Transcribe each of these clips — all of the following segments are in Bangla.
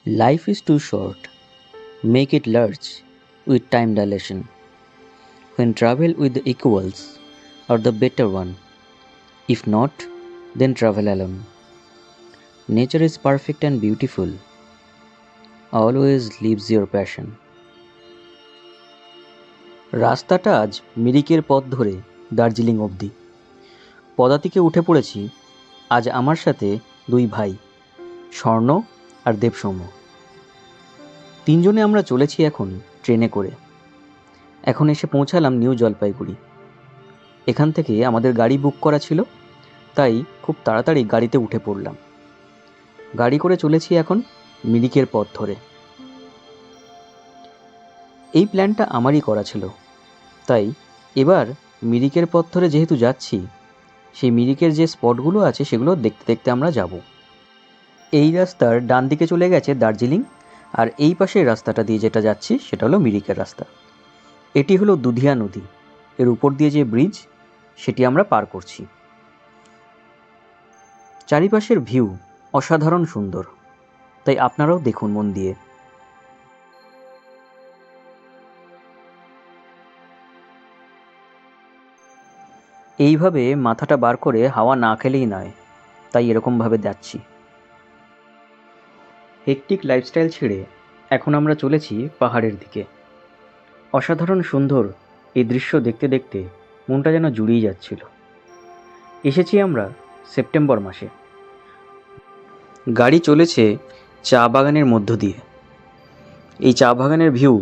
Life is too short. Make it large with time dilation. When travel with the equals or the better one. If not, then travel alone. Nature is perfect and beautiful. Always leaves your passion. রাস্তাটা আজ মিরিকের পথ ধরে দার্জিলিং অবধি। পদাতিকে উঠে পড়েছি আজ আমার সাথে দুই ভাই, স্বর্ণ আর দেবসৌম্য। তিনজনে আমরা চলেছি এখন ট্রেনে করে। এখন এসে পৌঁছালাম নিউ জলপাইগুড়ি। এখান থেকে আমাদের গাড়ি বুক করা ছিল, তাই খুব তাড়াতাড়ি গাড়িতে উঠে পড়লাম। গাড়ি করে চলেছি এখন মিরিকের পথ ধরে। এই প্ল্যানটা আমারই করা ছিল, তাই এবার মিরিকের পথ ধরে যেহেতু যাচ্ছি, সেই মিরিকের যে স্পটগুলো আছে সেগুলো দেখতে দেখতে আমরা যাব। এই রাস্তার ডান দিকে চলে গেছে দার্জিলিং, আর এই পাশের রাস্তাটা দিয়ে যেটা যাচ্ছি সেটা হলো মিরিকের রাস্তা। এটি হলো দুধিয়া নদী, এর উপর দিয়ে যে ব্রিজ সেটি আমরা পার করছি। চারিপাশের ভিউ অসাধারণ সুন্দর, তাই আপনারাও দেখুন মন দিয়ে। এইভাবে মাথাটা বার করে হাওয়া না খেলেই নয়, তাই এরকমভাবে যাচ্ছি। হেকটিক লাইফস্টাইল ছেড়ে এখন আমরা চলেছি পাহাড়ের দিকে। অসাধারণ সুন্দর এই দৃশ্য দেখতে দেখতে মনটা যেন জুড়িয়ে যাচ্ছিল। এসেছি আমরা সেপ্টেম্বর মাসে। গাড়ি চলেছে চা বাগানের মধ্য দিয়ে। এই চা বাগানের ভিউ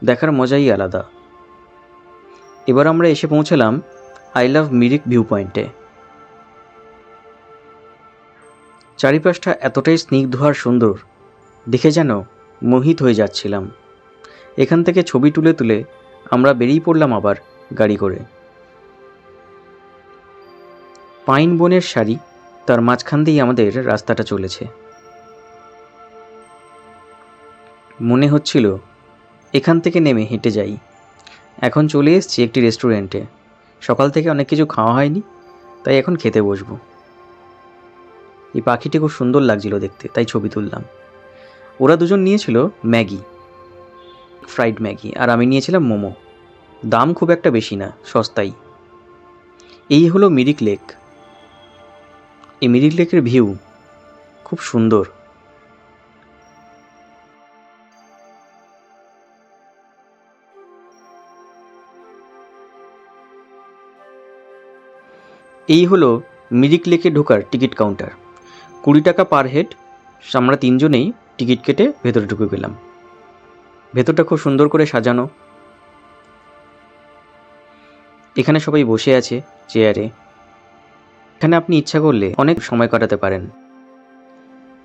দেখার মজাই আলাদা। এবার আমরা এসে পৌঁছালাম আই লাভ মিরিক ভিউ পয়েন্টে। চারিপাশটা এতটাই স্নিগ্ধ আর সুন্দর, দেখে যেন মোহিত হয়ে যাচ্ছিলাম। এখান থেকে ছবি তুলে তুলে আমরা বেরিয়ে পড়লাম আবার গাড়ি করে। পাইন বনের সারি, তার মাঝখান দিয়েই আমাদের রাস্তাটা চলেছে। মনে হচ্ছিল এখান থেকে নেমে হেঁটে যাই। এখন চলে এসেছি একটি রেস্টুরেন্টে। সকাল থেকে অনেক কিছু খাওয়া হয়নি, তাই এখন খেতে বসবো। এই পাখিটি খুব সুন্দর লাগছিল দেখতে, তাই ছবি তুললাম। ওরা দুজন নিয়েছিল ম্যাগি, ফ্রাইড ম্যাগি, আর আমি নিয়েছিলাম মোমো। দাম খুব একটা বেশি না, সস্তাই। এই হলো মিরিক লেক। এই মিরিক লেকের ভিউ খুব সুন্দর। এই হলো মিরিক লেকে ঢোকার টিকিট কাউন্টার। 20 টাকা পার হেড। আমরা তিনজনেই টিকিট কেটে ভেতরে ঢুকে গেলাম। ভেতরটা খুব সুন্দর করে সাজানো। এখানে সবাই বসে আছে চেয়ারে। এখানে আপনি ইচ্ছা করলে অনেক সময় কাটাতে পারেন।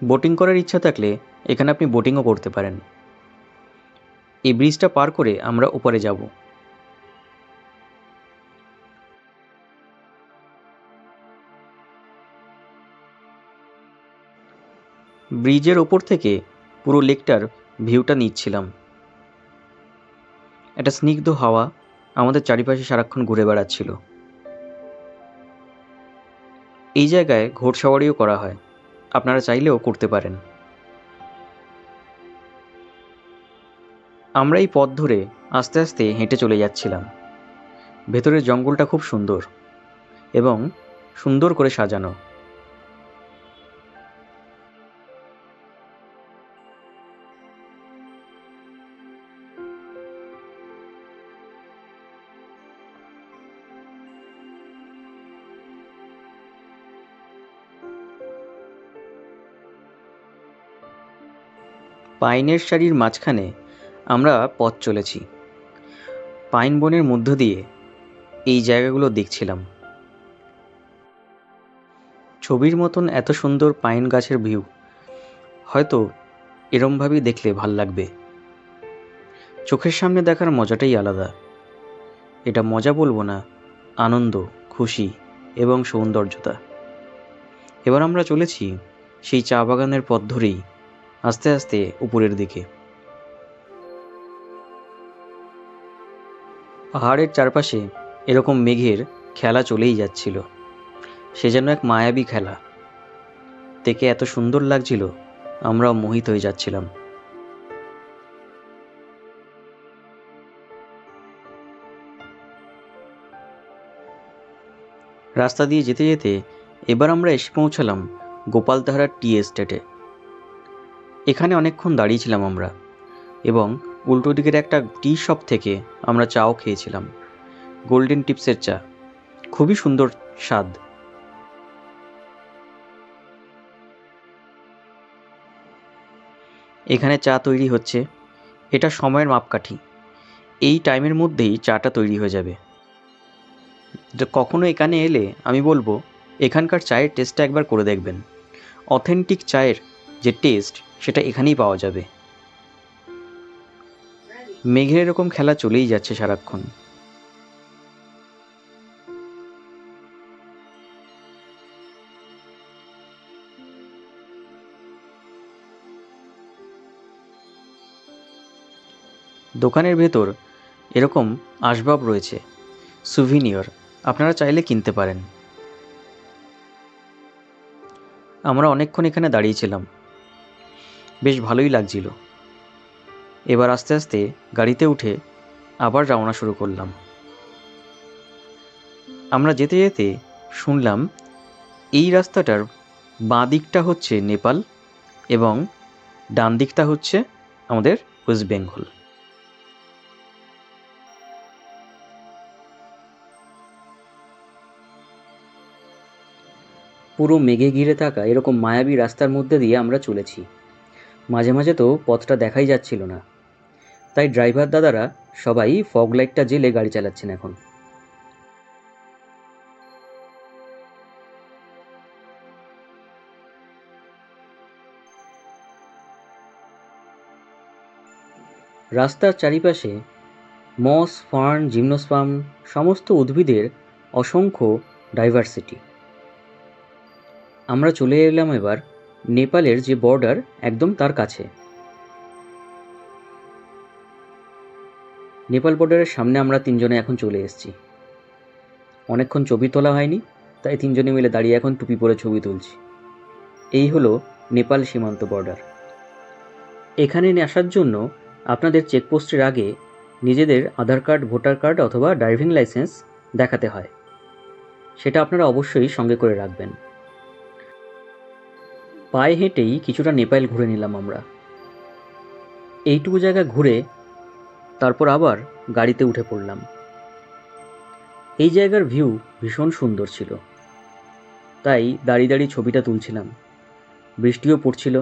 বোটিং করার ইচ্ছা থাকলে এখানে আপনি বোটিংও করতে পারেন। এই ব্রিজটা পার করে আমরা উপরে যাব। ব্রিজের ওপর থেকে পুরো লেকটার ভিউটা নিচ্ছিলাম। একটা স্নিগ্ধ হাওয়া আমাদের চারিপাশে সারাক্ষণ ঘুরে বেড়াচ্ছিল। এই জায়গায় ঘোড়সওয়ারিও করা হয়, আপনারা চাইলেও করতে পারেন। আমরা এই পথ ধরে আস্তে আস্তে হেঁটে চলে যাচ্ছিলাম। ভেতরের জঙ্গলটা খুব সুন্দর এবং সুন্দর করে সাজানো। পাইনের সারির মাঝখানে আমরা পথ চলেছি। পাইন বনের মধ্য দিয়ে এই জায়গাগুলো দেখছিলাম। ছবির মতন এত সুন্দর পাইন গাছের ভিউ হয়তো এরমভাবেই দেখলে ভাল লাগবে। চোখের সামনে দেখার মজাটাই আলাদা। এটা মজা বলবো না, আনন্দ, খুশি এবং সৌন্দর্যতা। এবার আমরা চলেছি সেই চা বাগানের পথ ধরেই আস্তে আস্তে উপরের দিকে। পাহাড়ের চারপাশে এরকম মেঘের খেলা চলেই যাচ্ছিল। সে যেন এক মায়াবী খেলা। দেখে এত সুন্দর লাগছিল, আমরাও মোহিত হয়ে যাচ্ছিলাম। রাস্তা দিয়ে যেতে যেতে এবার আমরা এসে পৌঁছালাম গোপালধারা টি এস্টেটে। এখানে অনেকক্ষণ দাঁড়িয়েছিলাম আমরা, এবং উল্টো দিকের একটা টি শপ থেকে আমরা চাও খেয়েছিলাম, গোল্ডেন টিপসের চা। খুবই সুন্দর স্বাদ। এখানে চা তৈরি হচ্ছে, এটা সময়ের মাপকাঠি। এই টাইমের মধ্যেই চাটা তৈরি হয়ে যাবে। কখনো এখানে এলে আমি বলবো এখানকার চায়ের টেস্টটা একবার করে দেখবেন। অথেন্টিক চায়ের যে টেস্ট সেটা এখানেই পাওয়া যাবে। মেঘের এরকম খেলা চলেই যাচ্ছে সারাক্ষণ। দোকানের ভেতর এরকম আসবাব রয়েছে, সুভিনিয়র, আপনারা চাইলে কিনতে পারেন। আমরা অনেকক্ষণ এখানে দাঁড়িয়েছিলাম, বেশ ভালোই লাগছিল। এবার আস্তে আস্তে গাড়িতে উঠে আবার রওনা শুরু করলাম। আমরা যেতে যেতে শুনলাম এই রাস্তাটার বাঁ দিকটা হচ্ছে নেপাল এবং ডান দিকটা হচ্ছে আমাদের ওয়েস্ট বেঙ্গল। পুরো মেঘে ঘিরে থাকা এরকম মায়াবী রাস্তার মধ্যে দিয়ে আমরা চলেছি। মাঝে মাঝে তো পথটা দেখাই যাচ্ছিল না, তাই ড্রাইভার দাদারা সবাই ফগ লাইটটা জেলে গাড়ি চালাচ্ছেন এখন। রাস্তার চারিপাশে মস, ফার্ন, জিমনোস্পার্ম, সমস্ত উদ্ভিদের অসংখ্য ডাইভার্সিটি। আমরা চলে এলাম এবার নেপালের যে বর্ডার একদম তার কাছে। নেপাল বর্ডারের সামনে আমরা তিনজনে এখন চলে এসেছি। অনেকক্ষণ ছবি তোলা হয়নি, তাই তিনজনে মিলে দাঁড়িয়ে এখন টুপি পরে ছবি তুলছি। এই হলো নেপাল সীমান্ত বর্ডার। এখানে আসার জন্য আপনাদের চেকপোস্টের আগে নিজেদের আধার কার্ড, ভোটার কার্ড অথবা ড্রাইভিং লাইসেন্স দেখাতে হয়। সেটা আপনারা অবশ্যই সঙ্গে করে রাখবেন। পায়ে হেঁটেই কিছুটা নেপাল ঘুরে নিলাম আমরা। এইটুকু জায়গা ঘুরে তারপর আবার গাড়িতে উঠে পড়লাম। এই জায়গার ভিউ ভীষণ সুন্দর ছিল, তাই দাঁড়িয়ে দাঁড়িয়ে ছবিটা তুলছিলাম। বৃষ্টিও পড়ছিল।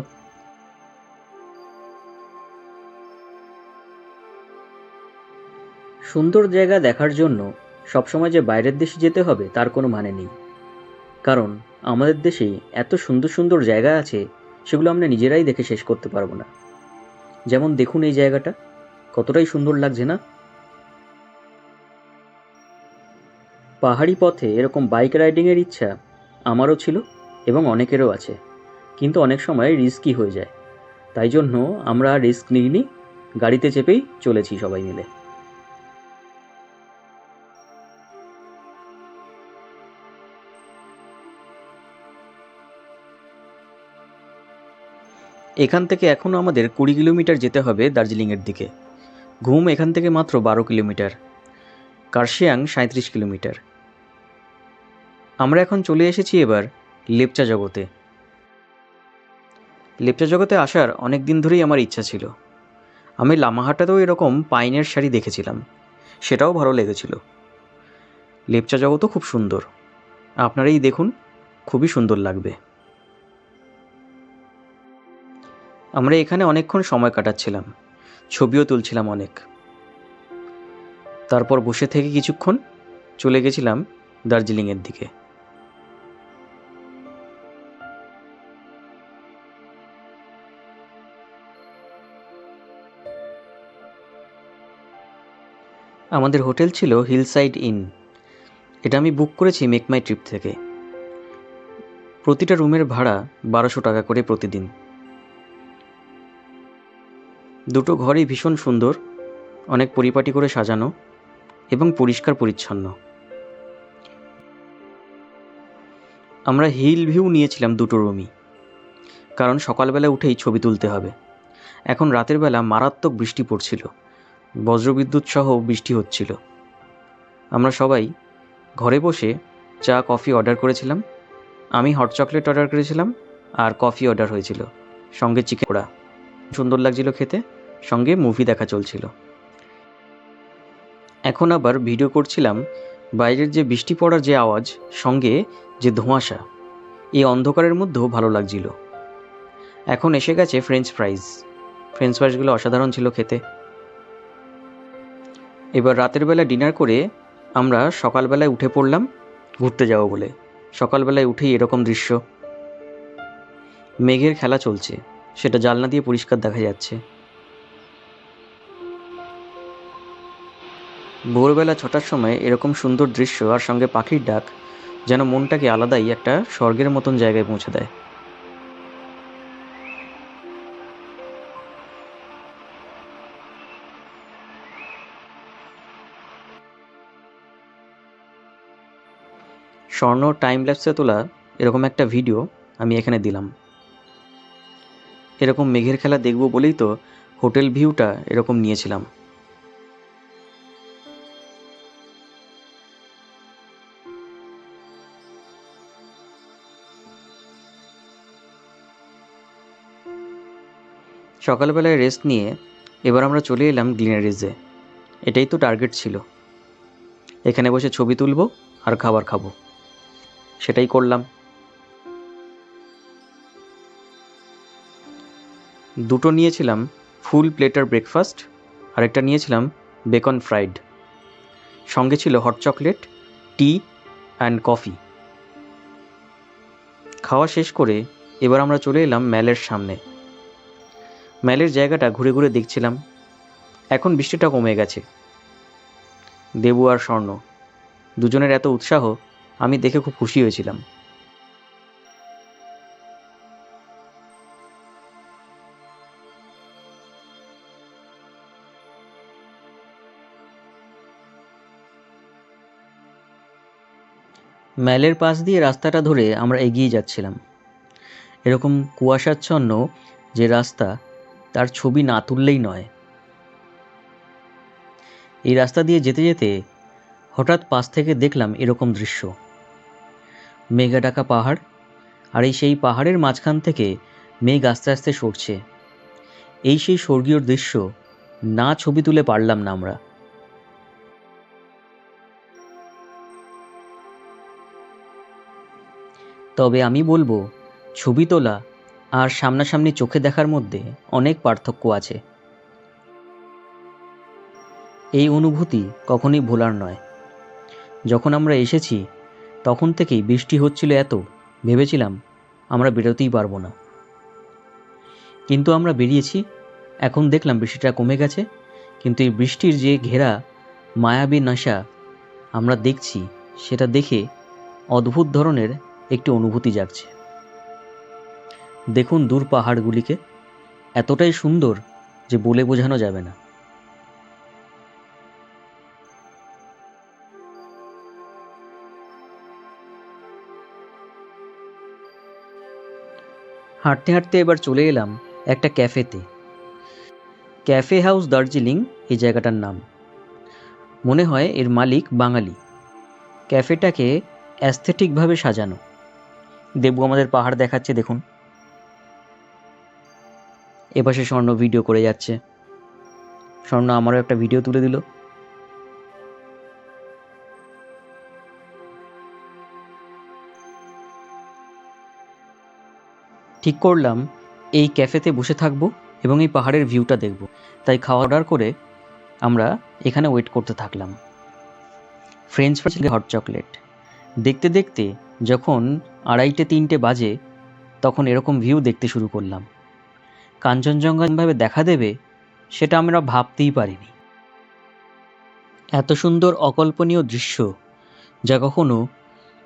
সুন্দর জায়গা দেখার জন্য সবসময় যে বাইরের দেশে যেতে হবে তার কোনো মানে নেই, কারণ আমাদের দেশেই এত সুন্দর সুন্দর জায়গা আছে, সেগুলো আমরা নিজেরাই দেখে শেষ করতে পারবো না। যেমন দেখুন এই জায়গাটা কতটাই সুন্দর লাগছে না? পাহাড়ি পথে এরকম বাইক রাইডিংয়ের ইচ্ছা আমারও ছিল এবং অনেকেরও আছে, কিন্তু অনেক সময় রিস্কি হয়ে যায়। তাই জন্য আমরা রিস্ক নিইনি, গাড়িতে চেপেই চলেছি সবাই মিলে। এখান থেকে এখনও আমাদের 20 কিলোমিটার যেতে হবে দার্জিলিংয়ের দিকে। ঘুম এখান থেকে মাত্র 12 কিলোমিটার, কার্শিয়াং 37 কিলোমিটার। আমরা এখন চলে এসেছি এবার লেপচা জগতে। লেপচা জগতে আসার অনেক দিন ধরেই আমার ইচ্ছা ছিল। আমি লামাহাটাতেও এরকম পাইনের শাড়ি দেখেছিলাম, সেটাও ভালো লেগেছিল। লেপচা জগতও খুব সুন্দর, আপনারাই দেখুন, খুবই সুন্দর লাগবে। আমরা এখানে অনেকক্ষণ সময় কাটাচ্ছিলাম, ছবিও তুলছিলাম অনেক। তারপর বসে থেকে কিছুক্ষণ চলে গেছিলাম দার্জিলিংয়ের দিকে। আমাদের হোটেল ছিল হিলসাইড ইন। এটা আমি বুক করেছি মেক মাই ট্রিপ থেকে। প্রতিটা রুমের ভাড়া 1200 টাকা করে প্রতিদিন। দুটো ঘরই ভীষণ সুন্দর, অনেক পরিপাটি করে সাজানো এবং পরিষ্কার পরিচ্ছন্ন। আমরা হিল ভিউ নিয়েছিলাম দুটো রুমই, কারণ সকালবেলা উঠেই ছবি তুলতে হবে। এখন রাতের বেলা মারাত্মক বৃষ্টি পড়ছিল, বজ্রবিদ্যুৎ সহ বৃষ্টি হচ্ছিল। আমরা সবাই ঘরে বসে চা কফি অর্ডার করেছিলাম। আমি হট চকলেট অর্ডার করেছিলাম আর কফি অর্ডার হয়েছিল, সঙ্গে চিকেন পোড়া। সুন্দর লাগছিল খেতে, সঙ্গে মুভি দেখা চলছিল। এখন আবার ভিডিও করছিলাম, বাইরের যে বৃষ্টি পড়ার যে আওয়াজ, সঙ্গে যে ধোঁয়াশা, এই অন্ধকারের মধ্যেও ভালো লাগছিল। এখন এসে গেছে ফ্রেঞ্চ ফ্রাইজগুলো অসাধারণ ছিল খেতে। এবার রাতের বেলা ডিনার করে আমরা সকালবেলায় উঠে পড়লাম ঘুরতে যাব বলে। সকালবেলায় উঠেই এরকম দৃশ্য, মেঘের খেলা চলছে, সেটা জানলা দিয়ে পরিষ্কার দেখা যাচ্ছে। ভোরবেলা 6টার সময় এরকম সুন্দর দৃশ্য আর সঙ্গে পাখির ডাক যেন মনটাকে আলাদাই একটা স্বর্গের মতন জায়গায় পৌঁছে দেয়। স্বর্ণ টাইম ল্যাপসে তোলা এরকম একটা ভিডিও আমি এখানে দিলাম। এরকম মেঘের খেলা দেখব বলেই তো হোটেল ভিউটা এরকম নিয়েছিলাম। সকালবেলায় রেস্ট নিয়ে এবার আমরা চলে এলাম গ্লিনারিজে। এটাই তো টার্গেট ছিল, এখানে বসে ছবি তুলব আর খাবার খাবো, সেটাই করলাম। দুটো নিয়েছিলাম ফুল প্লেটার ব্রেকফাস্ট, আর একটা নিয়েছিলাম বেকন ফ্রাইড, সঙ্গে ছিল hot chocolate, T and coffee. খাওয়া শেষ করে এবার আমরা চলে এলাম ম্যালের সামনে। ম্যালের জায়গাটা ঘুরে ঘুরে দেখছিলাম। এখন বৃষ্টিটা কমে গেছে। দেবু আর স্বর্ণ দুজনের এত উৎসাহ আমি দেখে খুব খুশি হয়েছিলাম। ম্যালের পাশ দিয়ে রাস্তাটা ধরে আমরা এগিয়ে যাচ্ছিলাম। এরকম কুয়াশাচ্ছন্ন যে রাস্তা, তার ছবি না তুললেই নয়। এই রাস্তা দিয়ে যেতে যেতে হঠাৎ পাশ থেকে দেখলাম এরকম দৃশ্য, মেঘা ঢাকা পাহাড়, আর সেই পাহাড়ের মাঝখান থেকে মেঘ আস্তে আস্তে সরছে। এই সেই স্বর্গীয় দৃশ্য, না ছবি তুলে পারলাম না আমরা। তবে আমি বলবো, ছবি তোলা আর সামনাসামনি চোখে দেখার মধ্যে অনেক পার্থক্য আছে। এই অনুভূতি কখনোই ভোলার নয়। যখন আমরা এসেছি তখন থেকেই বৃষ্টি হচ্ছিল, এত ভেবেছিলাম আমরা বেরোতেই পারবো না, কিন্তু আমরা বেরিয়েছি। এখন দেখলাম বৃষ্টিটা কমে গেছে, কিন্তু এই বৃষ্টির যে ঘেরা মায়াবী নেশা আমরা দেখছি, সেটা দেখে অদ্ভুত ধরনের একটি অনুভূতি জাগছে। দেখুন দূর পাহাড়গুলিকে, এতটাই সুন্দর যে বলে বোঝানো যাবে না। হাঁটতে হাঁটতে এবার চলে এলাম একটা ক্যাফেতে। ক্যাফে হাউস দার্জিলিং এই জায়গাটার নাম। মনে হয় এর মালিক বাঙালি। ক্যাফেটাকে অ্যাস্থেটিকভাবে সাজানো। দেবু আমাদের পাহাড় দেখাচ্ছে, দেখুন। এপাশে স্বর্ণ ভিডিও করে যাচ্ছে। স্বর্ণ আমারও একটা ভিডিও তুলে দিল। ঠিক করলাম এই ক্যাফেতে বসে থাকবো এবং এই পাহাড়ের ভিউটা দেখব। তাই খাওয়া অর্ডার করে আমরা এখানে ওয়েট করতে থাকলাম। ফ্রেঞ্চ ফ্রাইজ, হট চকলেট দেখতে দেখতে যখন 2:30-3টে বাজে, তখন এরকম ভিউ দেখতে শুরু করলাম। কাঞ্চনজঙ্ঘা ভাবে দেখা দেবে সেটা আমরা ভাবতেই পারিনি। এত সুন্দর অকল্পনীয় দৃশ্য যা কখনো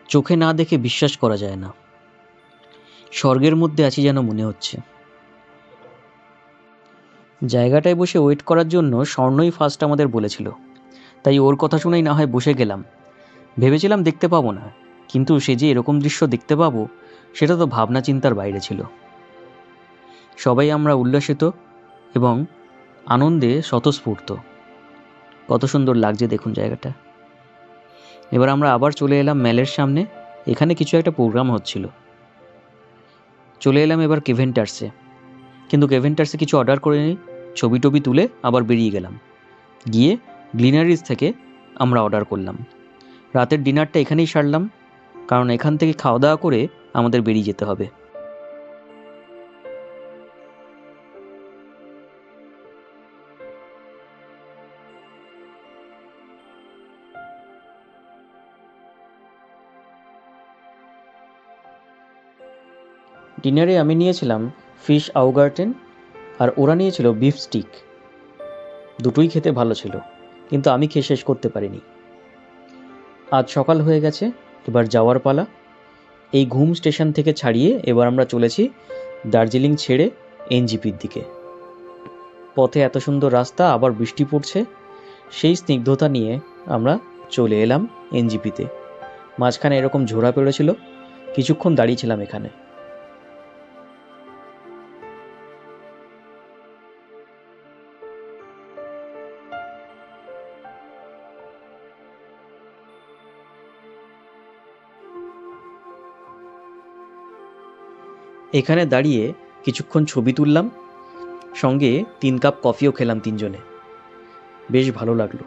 চোখে না দেখে বিশ্বাস করা যায় না। স্বর্গের মধ্যে আছি যেন মনে হচ্ছে। জায়গাটায় বসে ওয়েট করার জন্য স্বর্ণই ফার্স্ট আমাদের বলেছিল, তাই ওর কথা শুনেই না হয় বসে গেলাম। ভেবেছিলাম দেখতে পাবো না, কিন্তু সে যে এরকম দৃশ্য দেখতে পাবো সেটা তো ভাবনা চিন্তার বাইরে ছিল। সবাই আমরা উল্লাসিত এবং আনন্দে স্বতঃস্ফূর্ত। কত সুন্দর লাগছে দেখুন জায়গাটা। এবার আমরা আবার চলে এলাম ম্যালের সামনে। এখানে কিছু একটা প্রোগ্রাম হচ্ছিল। চলে এলাম এবার কেভেন্টার্সে, কিন্তু কেভেন্টার্সে কিছু অর্ডার করে নিই, ছবি টবি তুলে আবার বেরিয়ে গেলাম। গিয়ে গ্লিনারিজ থেকে আমরা অর্ডার করলাম। রাতের ডিনারটা এখানেই সারলাম, কারণ এখান থেকে খাওয়া দাওয়া করে আমাদের বেরিয়ে যেতে হবে। ডিনারে আমি নিয়েছিলাম ফিশ আউগার্টেন, আর ওরা নিয়েছিল বিফ স্টিক। দুটোই খেতে ভালো ছিল, কিন্তু আমি খেয়ে শেষ করতে পারিনি। আজ সকাল হয়ে গেছে, এবার যাওয়ার পালা। এই ঘুম স্টেশন থেকে ছাড়িয়ে এবার আমরা চলেছি দার্জিলিং ছেড়ে এনজিপির দিকে। পথে এত সুন্দর রাস্তা, আবার বৃষ্টি পড়ছে, সেই স্নিগ্ধতা নিয়ে আমরা চলে এলাম এনজিপিতে। মাঝখানে এরকম ঝোড়া পড়েছিল, কিছুক্ষণ দাঁড়িয়েছিলাম এখানে। এখানে দাঁড়িয়ে কিছুক্ষণ ছবি তুললাম, সঙ্গে 3 কাপ কফিও খেলাম তিনজনে। বেশ ভালো লাগলো।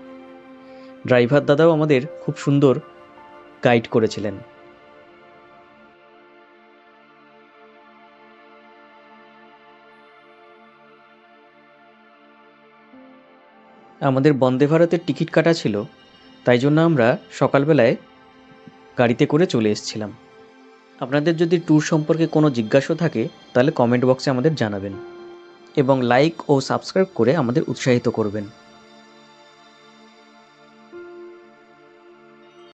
ড্রাইভার দাদাও আমাদের খুব সুন্দর গাইড করেছিলেন। আমাদের বন্দে ভারতের টিকিট কাটা ছিল, তাই জন্য আমরা সকালবেলায় গাড়িতে করে চলে এসেছিলাম। আপনাদের যদি ট্যুর সম্পর্কে কোনো জিজ্ঞাসা থাকে তাহলে কমেন্ট বক্সে আমাদের জানাবেন, এবং লাইক ও সাবস্ক্রাইব করে আমাদের উৎসাহিত করবেন।